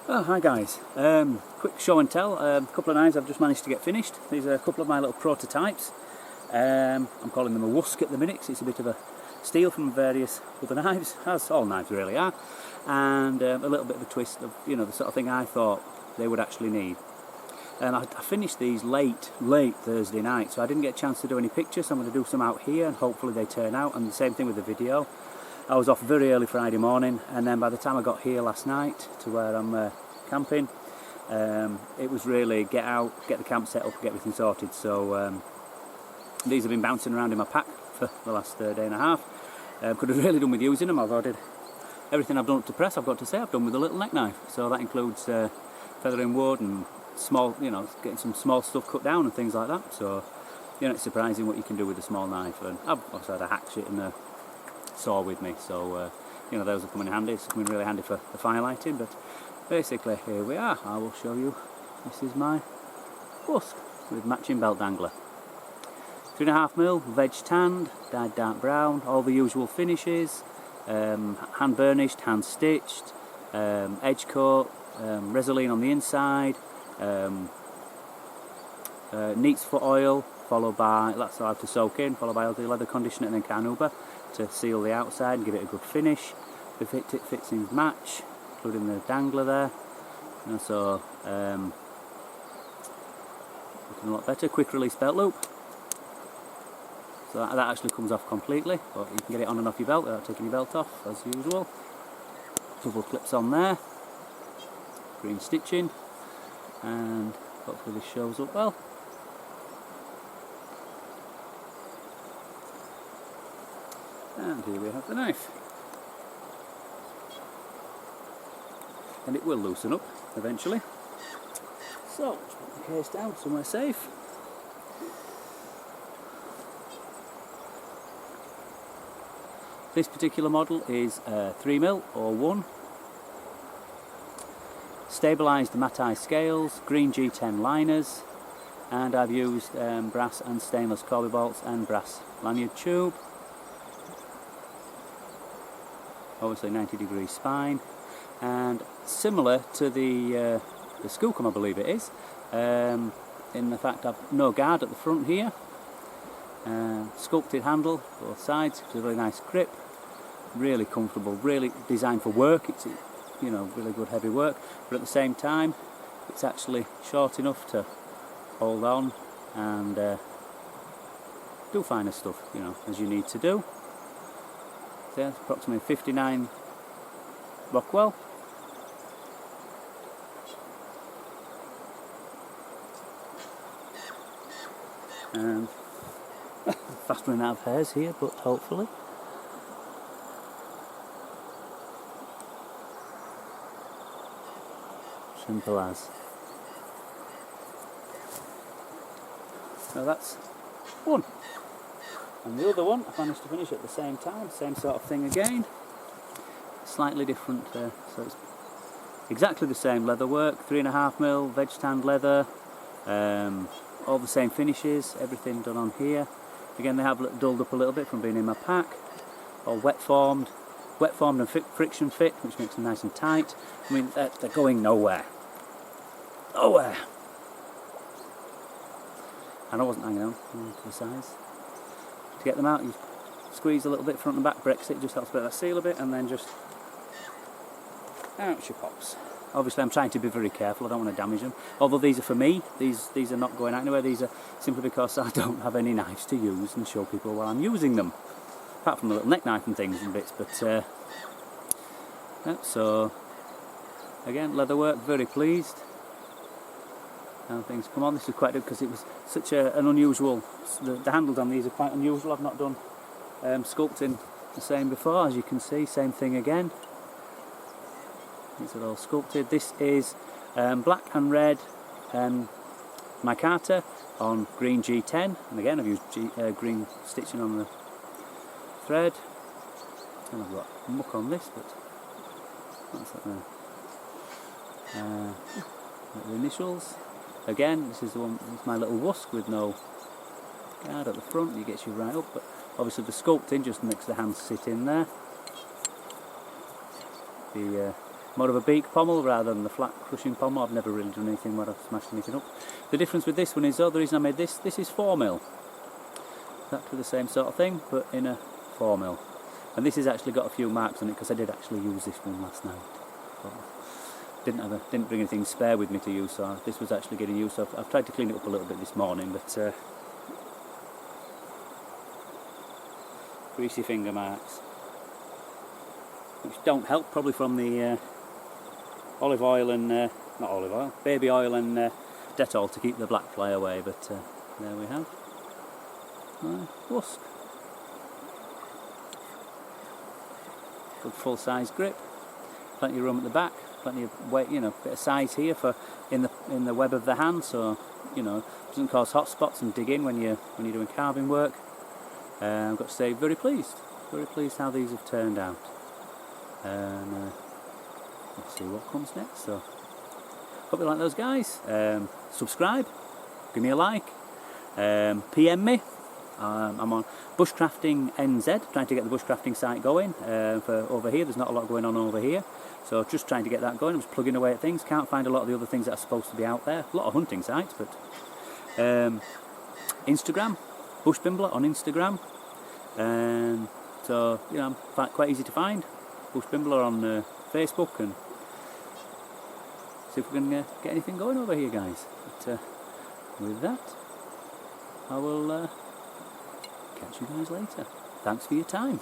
Oh, hi guys. Quick show and tell. A couple of knives I've just managed to get finished. These are a couple of my little prototypes. I'm calling them a Woosk at the minute because it's a bit of a steal from various other knives, as all knives really are, and a little bit of a twist of, you know, the sort of thing I thought they would actually need. And I finished these late Thursday night, so I didn't get a chance to do any pictures. So I'm going to do some out here and hopefully they turn out, and the same thing with the video. I was off very early Friday morning, and then by the time I got here last night to where I'm camping, it was really get out, get the camp set up, get everything sorted. So these have been bouncing around in my pack for the last day and a half. Could have really done with using them. I've ordered everything I've done up to press, I've got to say, I've done with a little neck knife. So that includes feathering wood and small, you know, getting some small stuff cut down and things like that. So, you know, it's surprising what you can do with a small knife. And I've also had a hatchet and a saw with me, so you know, those will come in handy. It's coming really handy for the firelighting. But basically, here we are. I will show you. This is my Woosk with matching belt dangler. 3.5mm, veg tanned, dyed dark brown, all the usual finishes, hand burnished, hand stitched, edge coat, Resolene on the inside, neat's foot oil, followed by, that's how to soak in, followed by leather conditioner and then carnauba to seal the outside and give it a good finish. The fits in match, including the dangler there. And so looking a lot better. Quick release belt loop. So that actually comes off completely, but you can get it on and off your belt without taking your belt off, as usual. Double clips on there. Green stitching, and hopefully this shows up well. And here we have the knife. And it will loosen up eventually. So, just put the case down somewhere safe. This particular model is 3mm or 1. Stabilised Matai scales, green G10 liners, and I've used brass and stainless Corby bolts and brass lanyard tube. Obviously 90-degree spine, and similar to the Skookum, I believe it is, in the fact I've no guard at the front here, sculpted handle both sides, it's a really nice grip, really comfortable, really designed for work. It's, you know, really good heavy work, but at the same time it's actually short enough to hold on and do finer stuff, you know, as you need to do. So yeah, approximately 59 Rockwell. And fast running out of hairs here, but hopefully. Simple as. So that's one. And the other one I managed to finish at the same time, same sort of thing again. Slightly different, so it's exactly the same leather work, 3.5mm, veg tanned leather, all the same finishes, everything done on here. Again, they have dulled up a little bit from being in my pack, all wet formed and friction fit, which makes them nice and tight. I mean, they're going nowhere. Nowhere! And I wasn't hanging on to the sides. To get them out, you squeeze a little bit front and back, Brexit just helps that seal a bit, and then just out she pops. Obviously I'm trying to be very careful, I don't want to damage them. Although these are for me, these are not going out anywhere, these are simply because I don't have any knives to use and show people while I'm using them. Apart from the little neck knife and things and bits, but yeah, so again, leather work, very pleased. How things come on. This is quite good because it was such an unusual, the handles on these are quite unusual. I've not done sculpting the same before, as you can see, same thing again. These are all sculpted. This is black and red micarta on green G10, and again I've used green stitching on the thread, and I've got muck on this, but what's that there? The initials. Again, this is the one, it's my little Woosk with no guard at the front. It gets you right up, but obviously the sculpting just makes the hands sit in there. The more of a beak pommel rather than the flat crushing pommel. I've never really done anything where I've smashed anything up. The difference with this one is, the reason I made this is 4mm. Exactly the same sort of thing, but in a 4mm. And this has actually got a few marks on it because I did actually use this one last night. Didn't bring anything spare with me to use, so this was actually getting used. So I've tried to clean it up a little bit this morning, but greasy finger marks, which don't help, probably from the olive oil and not olive oil, baby oil and Dettol to keep the black fly away. But there we have Woosk. Good full size grip, plenty of room at the back, plenty of weight, you know, bit of size here for in the web of the hand, so you know, doesn't cause hot spots and dig in when you're doing carving work. I've got to say, very pleased how these have turned out, and let's see what comes next. So hope you like those, guys. Subscribe, give me a like, PM me. I'm on Bushcrafting NZ, trying to get the bushcrafting site going for over here. There's not a lot going on over here, so just trying to get that going. I'm just plugging away at things. Can't find a lot of the other things that are supposed to be out there. A lot of hunting sites, but Instagram, Bushbimbler on Instagram, so you know, I'm quite easy to find. Bushbimbler on Facebook, and see if we can get anything going over here, guys. But with that, I will catch you guys later. Thanks for your time.